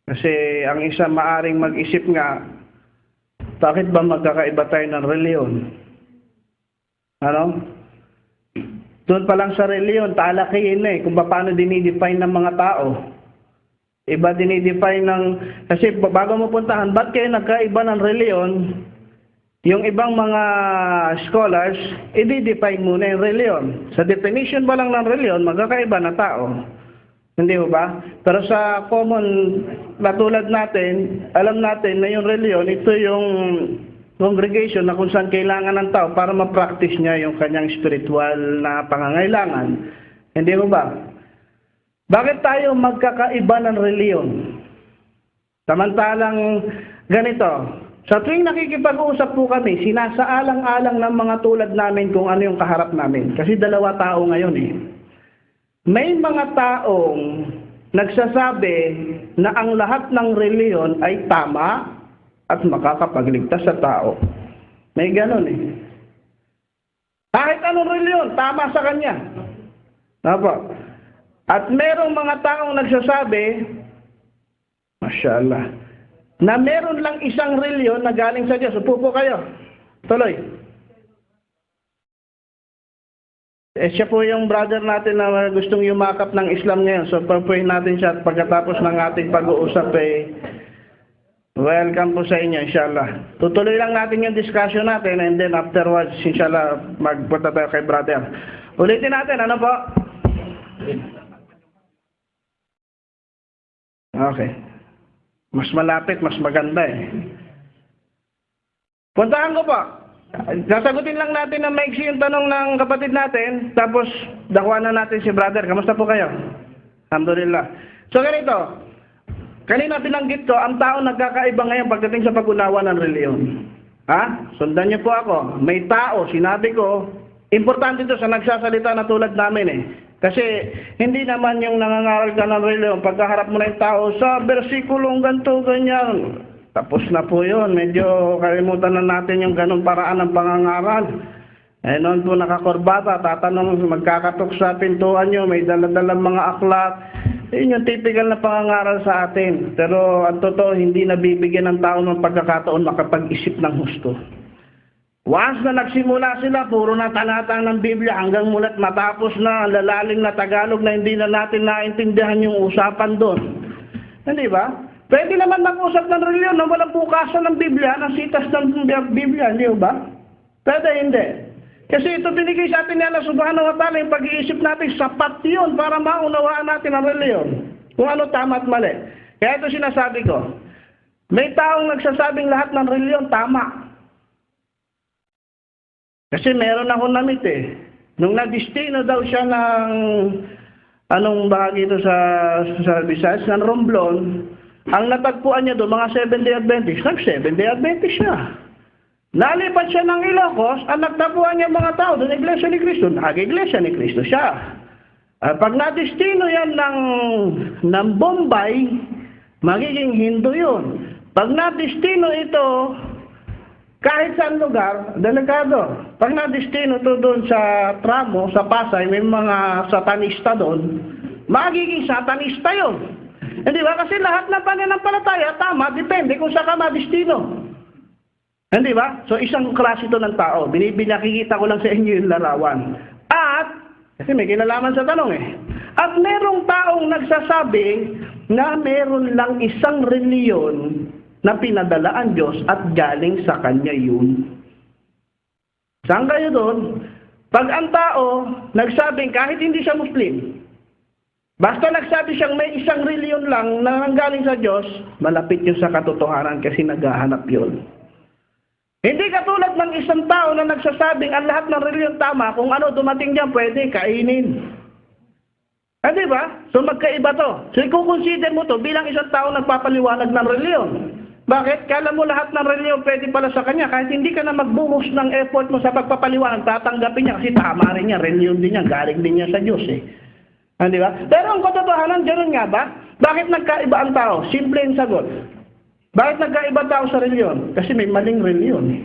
Kasi ang isa maaring mag-isip nga, bakit ba magkakaiba tayo ng reliyon? Ano? Doon pa lang sa reliyon, talakihin na kung paano dinidefine ng mga tao. Iba dinidefine ng, kasi bago mo puntahan, ba't kayo nagkaiba ng reliyon? Yung ibang mga scholars, i-define muna yung reliyon. Sa definition pa lang ng reliyon, magkakaiba na tao. Hindi ba? Pero sa common, natulad natin, alam natin na yung reliyon, ito yung congregation na kung saan kailangan ng tao para ma-practice niya yung kanyang spiritual na pangangailangan. Hindi ba? Bakit tayo magkakaiba ng reliyon? Samantalang ganito, sa tuwing nakikipag-uusap po kami, sinasaalang-alang ng mga tulad namin kung ano yung kaharap namin. Kasi dalawa tao ngayon eh. May mga taong nagsasabi na ang lahat ng reliyon ay tama at makakapagligtas sa tao. May ganon eh. Kahit anong reliyon, tama sa kanya. Apo. At merong mga taong nagsasabi, Mashallah, na meron lang isang reliyon na galing sa Diyos. Upo po kayo. Tuloy. Siya po yung brother natin na gustong yumakap ng Islam ngayon. So, papuhin natin siya at pagkatapos ng ating pag-uusap welcome po sa inyo, inshallah. Tutuloy lang natin yung discussion natin and then afterwards, inshallah, magpunta tayo kay brother. Ulitin natin, ano po? Okay. Mas malapit, mas maganda eh. Puntahan ko po. Sasagutin lang natin na maiksi yung tanong ng kapatid natin, tapos dakuan na natin si brother. Kamusta po kayo? Alhamdulillah. So ganito, kanina binanggit ko, ang tao nagkakaiba ngayon pagdating sa pag-unawa ng reliyon. Ha? Sundan niyo po ako. May tao, sinabi ko, importante ito sa nagsasalita na tulad namin eh. Kasi hindi naman yung nangangaral ka ng reliyon, pagkaharap mo na yung tao sa bersikulong ganito, ganyan. Tapos na po yun. Medyo kalimutan na natin yung ganong paraan ng pangangaral. Eh noon po nakakorbata, tatanong, magkakatok sa pintuan nyo, may daladalang mga aklat. Yun yung typical na pangangaral sa atin. Pero ang totoo, hindi nabibigyan ng tao ng pagkakataon makapag-isip ng husto. Once na nagsimula sila, puro na talatang ng Biblia hanggang mulat matapos na lalalim na Tagalog na hindi na natin naintindihan yung usapan doon. Hindi ba? Pwede naman mag-usap ng reliyon na walang bukasan ng Biblia, ng sitas ng Biblia, hindi ba? Pwede, hindi. Kasi ito binigay sa atin ni Allah Subhanahu wa Ta'ala, yung pag-iisip natin, sapat yun para maunawaan natin ang reliyon. Kung ano tama at mali. Kaya ito sinasabi ko, may taong nagsasabing lahat ng reliyon tama. Kasi meron akong namit eh. Nung nadistino daw siya ng, anong bahagi ito sa Visayas, ng Romblon, ang natagpuan niya doon, mga Seventh-day Adventist, nag-Seventh-day Adventist siya. Nalipat siya ng Ilocos, ang nagtapuan niya mga tao doon, Iglesia ni Cristo, nag-Iglesia ni Cristo siya. Pag nadistino yan ng Bombay, magiging Hindu yun. Pag nadistino ito, kahit saan lugar, delikado. Pag nadistino ito doon sa Tramo, sa Pasay, may mga satanista doon, magiging satanista yun. Hindi ba? Kasi lahat ng pananampalataya, tama, depende kung saan ka madistino. Hindi ba? So, isang klase ito ng tao. Nakikita ko lang sa inyo yung larawan. At, kasi may kinalaman sa tanong eh. At merong taong nagsasabi na meron lang isang reliyon na pinadala ang Diyos at galing sa Kanya yun. Saan kayo doon? Pag ang tao nagsabing kahit hindi siya Muslim, basta nagsabi siyang may isang reliyon lang na nanggaling sa Diyos, malapit yun sa katotohanan kasi naghahanap yun. Hindi katulad ng isang tao na nagsasabing ang lahat ng reliyon tama, kung ano dumating dyan pwede kainin. Di ba? So magkaiba to. So i-consider mo to bilang isang tao nagpapaliwanag ng reliyon. Bakit? Kala mo lahat ng reliyon pwede pala sa kanya. Kahit hindi ka na magbuhos ng effort mo sa pagpapaliwanag, tatanggapin niya kasi tama rin niya, reliyon din niya, galing din niya sa Diyos eh. Di ba? Pero ang katotohanan, gano'n nga ba? Bakit nagkaiba ang tao? Simple yung sagot. Bakit nagkaiba tao sa reliyon? Kasi may maling reliyon eh.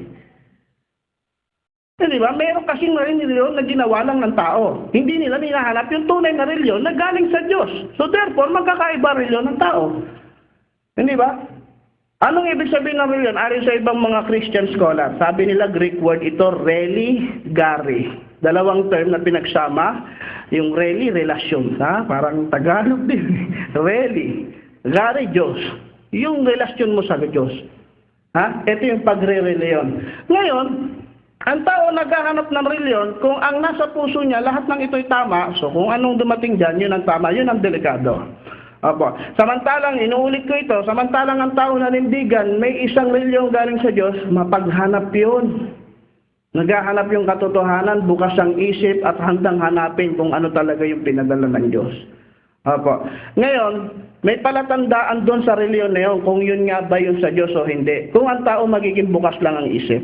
Di ba? Meron kasing reliyon na ginawa lang ng tao. Hindi nila hinahanap yung tunay na reliyon na galing sa Diyos. So therefore, magkakaiba reliyon ng tao. Hindi ba? Anong ibig sabihin ng reliyon? Ayon sa ibang mga Christian scholar, sabi nila Greek word ito, religare. Dalawang term na pinagsama, yung reli, relasyon. Ha? Parang Tagalog din. Reli, gare, Diyos. Yung relasyon mo sa Diyos. Ha? Ito yung pagre-reliyon. Ngayon, ang tao naghahanap ng reliyon, kung ang nasa puso niya, lahat ng ito'y tama, so kung anong dumating dyan, yun ang tama, yun ang delikado. Opo. Samantalang, inuulit ko ito, samantalang ang tao nanindigan, may isang reliyon galing sa Diyos, mapaghanap yun. Naghahanap yung katotohanan, bukas ang isip at handang hanapin kung ano talaga yung pinadala ng Diyos. Opo. Ngayon, may palatandaan doon sa reliyon na yun, kung yun nga ba yun sa Diyos o hindi. Kung ang tao magiging bukas lang ang isip.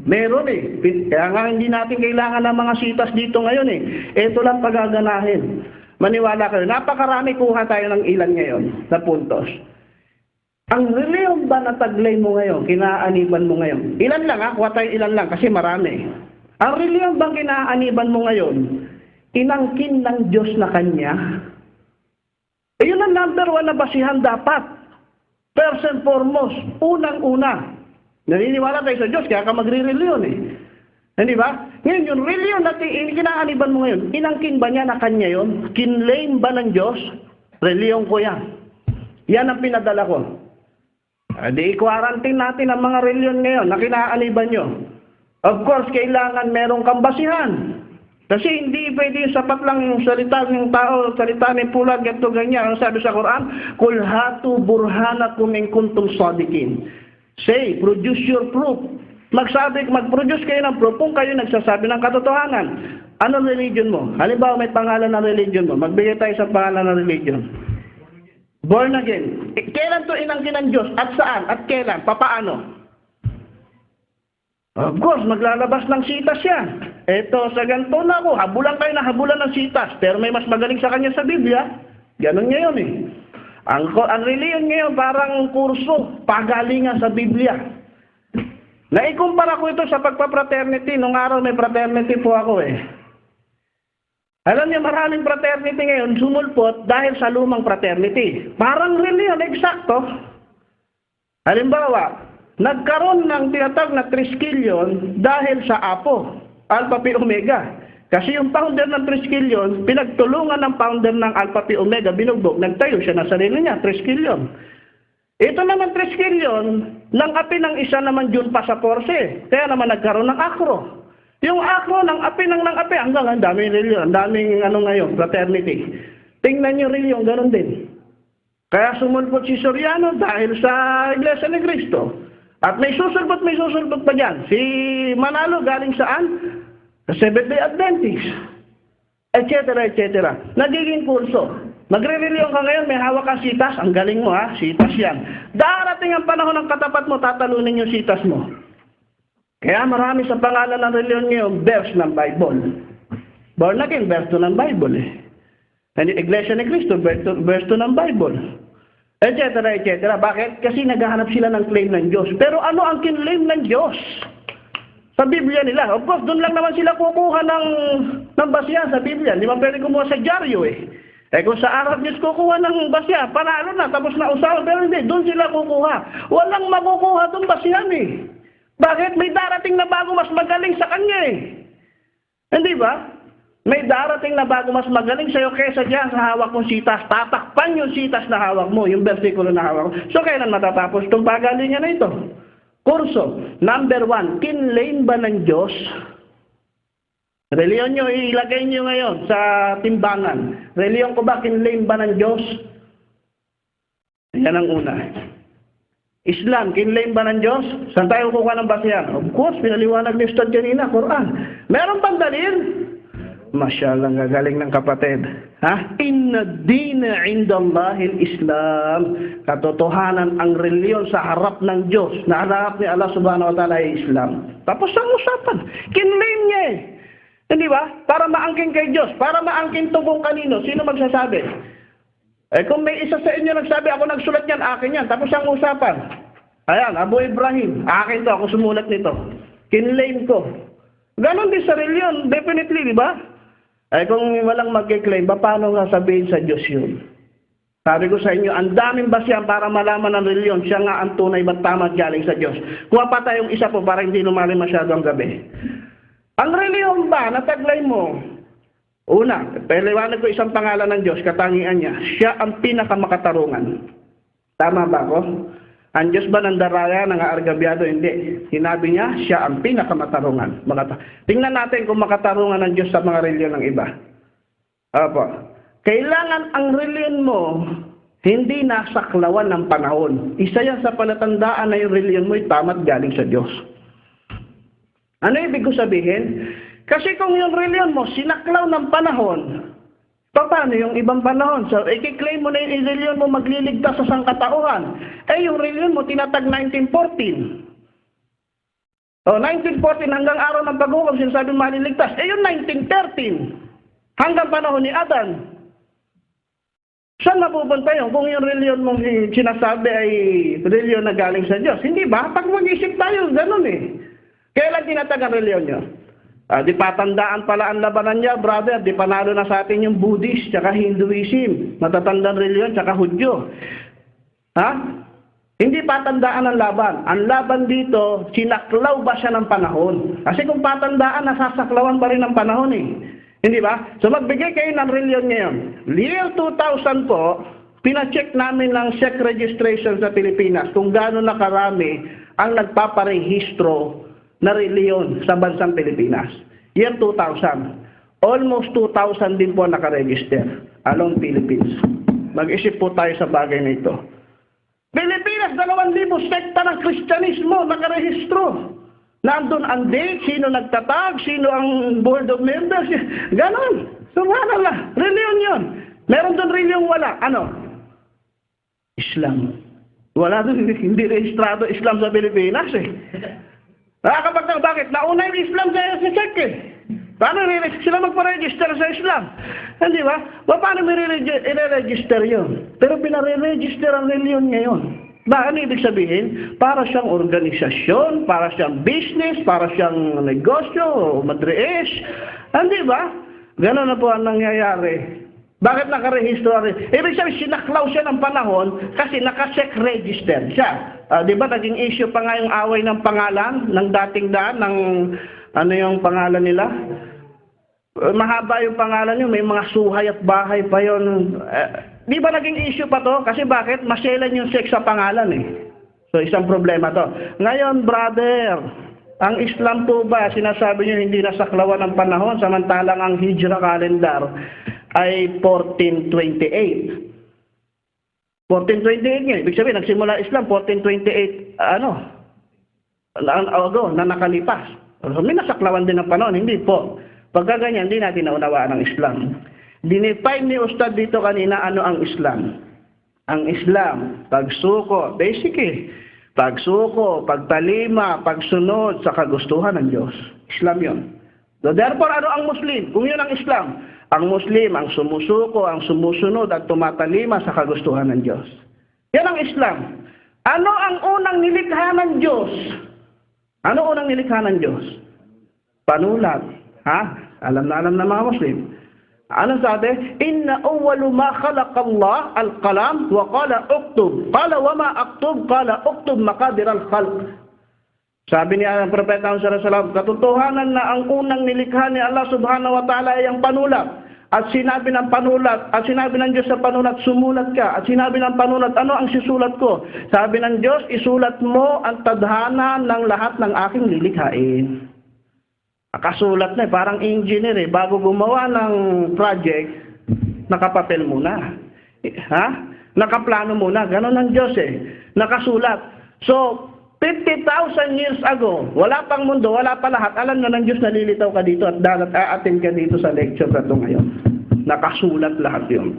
Meron eh. Kaya nga hindi natin kailangan ng mga sitas dito ngayon eh. Ito lang pagaganahin. Maniwala kayo, napakarami kuha tayo ng ilan ngayon na puntos. Ang reliyon ba na taglay mo ngayon, kinaaniban mo ngayon? Ilan lang ha, kuha tayo ilan lang kasi marami. Ang reliyon bang kinaaniban mo ngayon, inangkin ng Diyos na Kanya? Eh yun ang number one na basihan dapat. First and foremost, unang-una. Naniniwala tayo sa Diyos, kaya ka magre-reliyon eh. Hindi ba? Ngayon, yung reliyon natin, kinaaniban mo ngayon, inangkin ba niya na Kanya yun? Kinlaim ba ng Diyos? Reliyon ko yan. Yan ang pinadala ko. Di i-quarantine natin ang mga reliyon ngayon na kinaaniban nyo. Of course, kailangan merong kambasihan. Kasi hindi pwede yung sapat lang yung salita ng tao, salita ng pulag, gato ganyan. Ang sabi sa Quran, Kul hatu burhanakum in kuntum sadiqin. Say, produce your proof. Mag-produce kayo ng proof kung kayo nagsasabi ng katotohanan. Anong religion mo? Halimbawa may pangalan ng religion mo. Magbigay tayo sa pangalan ng religion. Born again. Kailan to inangkin ng Diyos? At saan? At kailan? Papaano? Of course, maglalabas ng sitas yan. Eto, sa ganito na ako. Habulan kayo na habulan ng sitas. Pero may mas magaling sa kanya sa Biblia. Ganon ngayon eh. Ang religion ngayon parang kurso, pagalingan sa Biblia. Naikumpara ko ito sa pagpa-fraternity. Nung araw may fraternity po ako eh. Alam niyo, maraming fraternity ngayon sumulpot dahil sa lumang fraternity. Parang reliyon, eksakto. Halimbawa, nagkaroon ng tinatawag na triskilyon dahil sa Apo, Alpha Pi Omega. Kasi yung founder ng triskilyon, pinagtulungan ng founder ng Alpha Pi Omega, binugbog, nagtayo siya na sarili niya, triskilyon. Ito naman triskilyon, ng api ng isa naman June pa sa Porse. Kaya naman nagkaroon ng akro. Yung akro ng api hanggang ang daming reliyon, ang daming ngayon, fraternity. Tingnan niyo reliyon, ganoon din. Kaya sumulpot si Soriano dahil sa Iglesia ni Cristo. At may susulpot pa dyan. Si Manalo galing saan? Sa Seventh-day Adventist. Etc. Nagiging kurso. Magre-reliyon ka ngayon, may hawak kang sitas, ang galing mo ha, sitas yan. Darating ang panahon ng katapat mo, tatalunin yung sitas mo. Kaya marami sa pangalan ng reliyon ngayon, verse ng Bible. Born again, verse 2 ng Bible eh. And Iglesia ni Cristo, verse 2 ng Bible. Etc. Bakit? Kasi naghahanap sila ng claim ng Diyos. Pero ano ang kinlaim ng Diyos? Sa Biblia nila. Of course, doon lang naman sila kukuha ng basihan sa Biblia. Hindi man pwede kumuha sa dyaryo eh. Eh kung sa Arab News kukuha ng basihan, panalo na, tapos na usawa. Pero hindi, doon sila kukuha. Walang makukuha doon basihan eh. Bakit? May darating na bago mas magaling sa kanya eh. Hindi ba? May darating na bago mas magaling sa'yo kesa dyan sa hawak mong sitas. Tatakpan yung sitas na hawak mo, yung versikulo na hawak mo. So kailan matatapos itong pagalingan na ito? Kurso. Number 1, kinlaim ba ng Diyos? Reliyon nyo, ilagay nyo ngayon sa timbangan. Reliyon ko ba, kinlaim ba ng Diyos? Yan ang una. Islam, kinlaim ba ng Diyos? Saan tayo kukuha ng basihan? Of course, pinaliwanag ni Ustad kanina, Quran. Meron pang dalil? Masyaallah, gagaling ng kapatid. Ha? Inna dina indallahil Islam. Katotohanan ang reliyon sa harap ng Diyos, na harap ni Allah subhanahu wa ta'ala ay Islam. Tapos ang usapan, kinlaim niya eh. Hindi ba? Para maangkin kay Diyos, para maangkin to kung kanino. Sino magsasabi? Eh kung may isa sa inyo nagsabi, ako nagsulat yan, akin yan. Tapos ang usapan. Ayan, Abu Ibrahim, akin to, ako sumulat nito. Kinlaim ko. Ganon din sa reliyon, definitely, di ba? Eh kung walang mag-claim, paano nga sabihin sa Diyos yun? Sabi ko sa inyo, ang daming basihan para malaman ng reliyon, siya nga ang tunay at tama galing sa Diyos. Kuha pa tayong isa po para hindi lumali masyado ang gabi. Ang reliyon ba na taglay mo? Una, paliwanag ko isang pangalan ng Diyos, katangian niya. Siya ang pinakamakatarungan. Tama ba ako? Ang Diyos ba ng daraya, ng aargabyado? Hindi. Sinabi niya, siya ang pinakamatarungan. Tingnan natin kung makatarungan ng Diyos sa mga reliyon ng iba. Opo. Kailangan ang reliyon mo hindi nasaklawan ng panahon. Isa yan sa palatandaan na yung reliyon mo ay tama't galing sa Diyos. Ano ibig ko sabihin? Kasi kung yung reliyon mo sinaklaw ng panahon, paano yung ibang panahon? So, i-claim mo na yung reliyon mo magliligtas sa sangkatauhan. Yung reliyon mo tinatag 1914. 1914 hanggang araw ng paghukom, sinasabi maliligtas. Yung 1913 hanggang panahon ni Adan. Saan mapupunta yun? Kung yung reliyon mong sinasabi ay reliyon na galing sa Diyos. Hindi ba? Pag mag-isip tayo, ganun eh. Kailan tinatag ang reliyon nyo? Di patandaan pala ang labanan niya, brother. Di panalo na sa atin yung Buddhist, tsaka Hinduism. Matatandang reliyon, tsaka Hudyo. Hindi patandaan ang laban. Ang laban dito, sinaklaw ba siya ng panahon? Kasi kung patandaan, nasasaklawan pa rin ng panahon eh. Hindi ba? So magbigay kayo ng reliyon ngayon. Year 2000 po, pina-check namin ng SEC registration sa Pilipinas kung gaano na karami ang nagpaparehistro na reliyon sa bansang Pilipinas. Year 2000. Almost 2,000 din po nakaregister along Philippines. Mag-isip po tayo sa bagay na ito. Pilipinas, 2,000 sekta ng Kristyanismo nakarehistro. Nandun ang date, sino nagtatag, sino ang board of members. Ganon. Subhanallah. Reliyon yun. Meron doon reliyon wala. Ano? Islam. Wala doon, hindi rehistrado Islam sa Pilipinas eh. Nakakapagtaka, bakit? Nauna yung Islam sa SEC eh. Paano sila magpa-register sa Islam? Hindi ba? Paano may i-register yun? Pero pinare-register ang reliyon ngayon. Ba, ano ibig sabihin? Para siyang organisasyon, para siyang business, para siyang negosyo, madrees. Hindi ba? Ganon na po ang nangyayari. Bakit nakarehistro rin? Ibig sabihin, sinaklaw siya ng panahon kasi naka-SEC register siya. Di ba, naging issue pa nga yung away ng pangalan, ng dating daan, ng ano yung pangalan nila? Mahaba yung pangalan yun, may mga suhay at bahay pa yun. Di ba naging issue pa to? Kasi bakit? Maselan yung sex sa pangalan eh. So, isang problema to. Ngayon, brother, ang Islam po ba, sinasabi nyo hindi nasaklawan ng panahon, samantalang ang Hijra calendar ay 1428. 1428 nga. Ibig sabihin, nagsimula Islam, 1428, na nakalipas. So, may nasaklawan din ng panahon. Hindi po. Pagka ganyan, hindi natin naunawaan ang Islam. Dinefine ni Ustad dito kanina ano ang Islam. Ang Islam, pagsuko, basic eh. Pagsuko, pagtalima, pagsunod sa kagustuhan ng Diyos. Islam yun. So therefore, ano ang Muslim? Kung yun ang Islam, ang Muslim, ang sumusuko, ang sumusunod at tumatalima sa kagustuhan ng Diyos. Yan ang Islam. Ano ang unang nilikha ng Diyos? Ano unang nilikha ng Diyos? Panulat. Alam na mga Muslim. Ano sabi? Inna awwalu ma khalaqa Allah al-qalam wa qala uktub. Qala wa ma aktub? Qala uktub maqadir al-khalq. Sabi niya ang Propeta Muhammad sallallahu alaihi wasallam, katotohanan na ang unang nilikha ni Allah subhanahu wa ta'ala ay ang panulat. At sinabi ng panulat, at sinabi ng Diyos sa panulat, sumulat ka. At sinabi ng panulat, ano ang sisulat ko? Sabi ng Diyos, isulat mo ang tadhana ng lahat ng aking lilikhain. Akasulat na parang engineer bago gumawa ng project, nakapapel muna. Nakaplano muna. Ganon ang Diyos nakasulat. So, 50,000 years ago, wala pang mundo, wala pa lahat. Alam na ng Diyos, nalilitaw ka dito at aattend ka dito sa lecture na ito ngayon. Nakasulat lahat yun.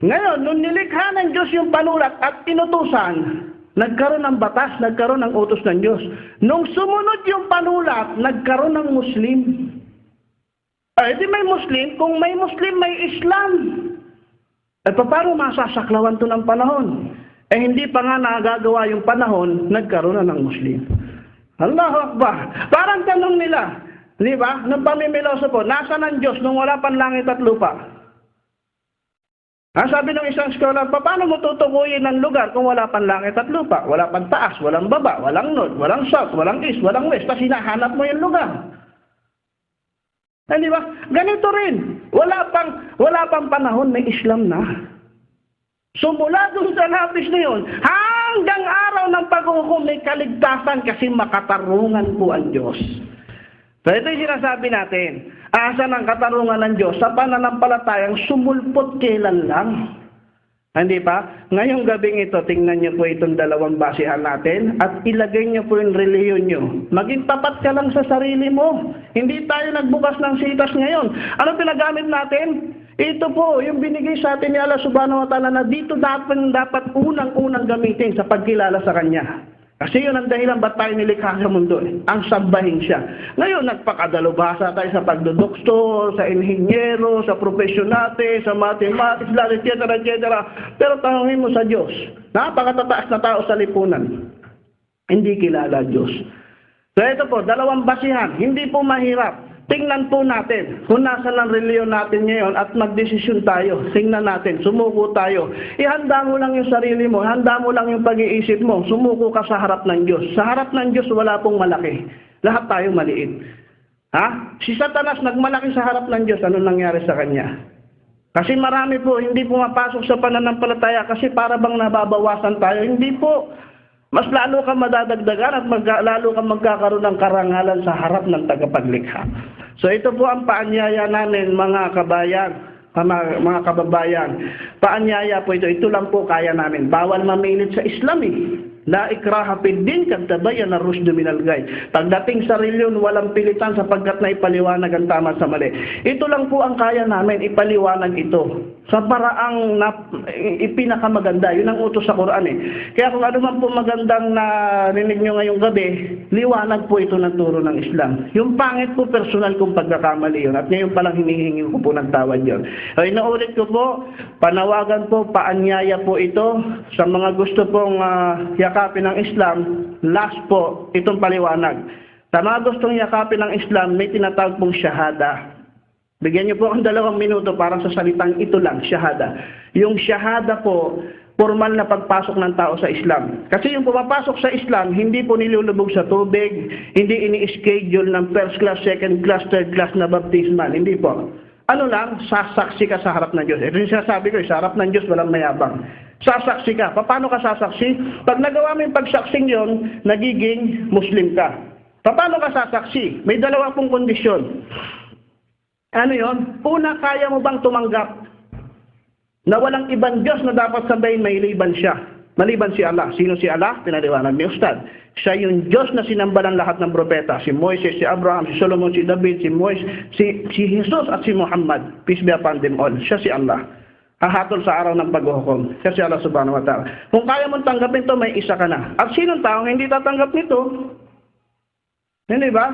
Ngayon, nung nilikha ng Diyos yung panulat at inutusan, nagkaroon ng batas, nagkaroon ng utos ng Diyos. Nung sumunod yung panulat, nagkaroon ng Muslim. Di may Muslim, kung may Muslim, may Islam. Paano masasaklawan to ng panahon? Hindi pa nga nagagawa yung panahon, nagkaroon na ng Muslim. Allahu Akbar. Parang tanong nila, di ba? Nung pamimiloso po, nasa ng Diyos nung wala pang langit at lupa? Sabi ng isang scholar, paano mo tutukuyin ng lugar kung wala pang langit at lupa? Wala pang taas, walang baba, walang north, walang south, walang east, walang west. Tapos hinahanap mo yung lugar. Di ba? Ganito rin. Wala pang panahon, may Islam na. So mula doon sa lapis na yun, hanggang araw ng paghuhukom may kaligtasan kasi makatarungan po ang Diyos. So ito yung sinasabi natin. Asan ang katarungan ng Diyos? Sa pananampalatayang sumulpot kailan lang. Hindi pa? Ngayong gabing ito, tingnan niyo po itong dalawang basihan natin at ilagay niyo po yung reliyon niyo. Maging tapat ka lang sa sarili mo. Hindi tayo nagbukas ng sitas ngayon. Ano pinagamit natin? Ito po, yung binigay sa atin ni Allah subhanahu wa ta'ala na dito dapat unang-unang gamitin sa pagkilala sa Kanya. Kasi yun ang dahilan ba't tayo nilikha sa mundo. Ang sambahin siya. Ngayon, nagpakadalubhasa tayo sa pagdodoktor, sa inhinyero, sa profesyon natin, sa mathematics, etc. Pero tanongin mo sa Diyos, napakatataas na tao sa lipunan. Hindi kilala Diyos. So ito po, dalawang basihan. Hindi po mahirap. Tingnan po natin kung nasa ng reliyon natin ngayon at magdesisyon tayo. Tingnan natin, sumuko tayo. Ihanda mo lang yung sarili mo, ihanda mo lang yung pag-iisip mo. Sumuko ka sa harap ng Diyos. Sa harap ng Diyos, wala pong malaki. Lahat tayo maliit. Si Satanas nagmalaki sa harap ng Diyos, ano nangyari sa kanya? Kasi marami po, hindi pumapasok sa pananampalataya kasi para bang nababawasan tayo. Hindi po. Mas lalo kang madadagdagan at lalo kang magkakaroon ng karangalan sa harap ng tagapaglikha. So ito po ang paanyaya namin mga kabayan, mga kababayan. Paanyaya po ito. Ito lang po kaya namin. Bawal mamilit sa Islam eh. La ikraha fid din kad tabayyana ar-rusydu minal ghay. Pagdating sa reliyon, walang pilitan sapagkat na ipaliwanag ang tama sa mali. Ito lang po ang kaya namin, ipaliwanag ito. Sa paraang ipinakamaganda. Yun ang utos sa Quran eh. Kaya kung ano man po magandang narinig nyo ngayong gabi, liwanag po ito ng turo ng Islam. Yung pangit po, personal kong pagkakamali yun. At ngayon palang hinihingi ko po ng tawad yun. So, inuulit ko po, panawagan po, paanyaya po ito sa mga gusto pong yakapin ng Islam. Last po, itong paliwanag. Sa mga gustong yakapin ng Islam, may tinatawag pong syahada. Bigyan niyo po ang 2 minuto para sa salitang ito lang, syahada. Yung syahada po, formal na pagpasok ng tao sa Islam. Kasi yung pumapasok sa Islam, hindi po nilulubog sa tubig, hindi ini-schedule ng first class, second class, third class na baptismal. Hindi po. Ano lang, sasaksi ka sa harap ng Diyos. Ito yung sinasabi ko, sa harap ng Diyos walang mayabang. Sasaksi ka. Paano ka sasaksi? Pag nagawa mo yung pagsaksing yon, nagiging Muslim ka. Paano ka sasaksi? May 2 pong kondisyon. Ano yon? Una, kaya mo bang tumanggap na walang ibang Diyos na dapat sabayin maliban siya? Maliban si Allah. Sino si Allah? Pinaliwanag ni Ustad. Siya yung Diyos na sinamba ng lahat ng propeta. Si Moises, si Abraham, si Solomon, si David, si Jesus at si Muhammad. Peace be upon them all. Siya si Allah. Hahatol sa araw ng paghuhukom. Siya si Allah subhanahu wa ta'ala. Kung kaya mong tanggapin ito, may isa ka na. At sinong taong hindi tatanggap nito? Hindi ba?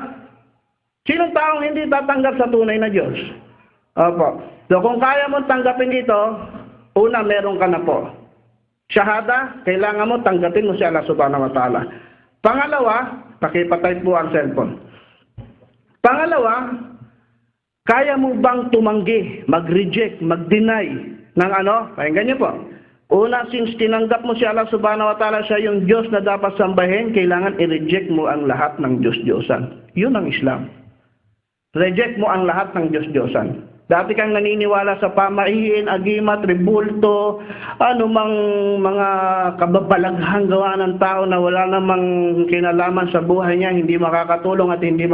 Sinong taong hindi tatanggap sa tunay na Diyos? Opo. So kung kaya mong tanggapin ito, una, meron ka na po. Syahada, kailangan mo tanggapin mo si Allah subhanahu wa ta'ala. Pangalawa, pakipatay po ang cellphone. Pangalawa, kaya mo bang tumanggi, mag-reject, mag-deny ng ano? Pakinggan niyo po. Una, since tinanggap mo si Allah subhanahu wa ta'ala, siya yung Diyos na dapat sambahin, kailangan i-reject mo ang lahat ng Diyos-Diyosan. Yun ang Islam. Reject mo ang lahat ng Diyos-Diyosan. Dati kang naniniwala sa pamahiin, agimat, rebulto, anumang mga kababalaghang gawa ng tao na wala namang kinalaman sa buhay niya, hindi makakatulong at hindi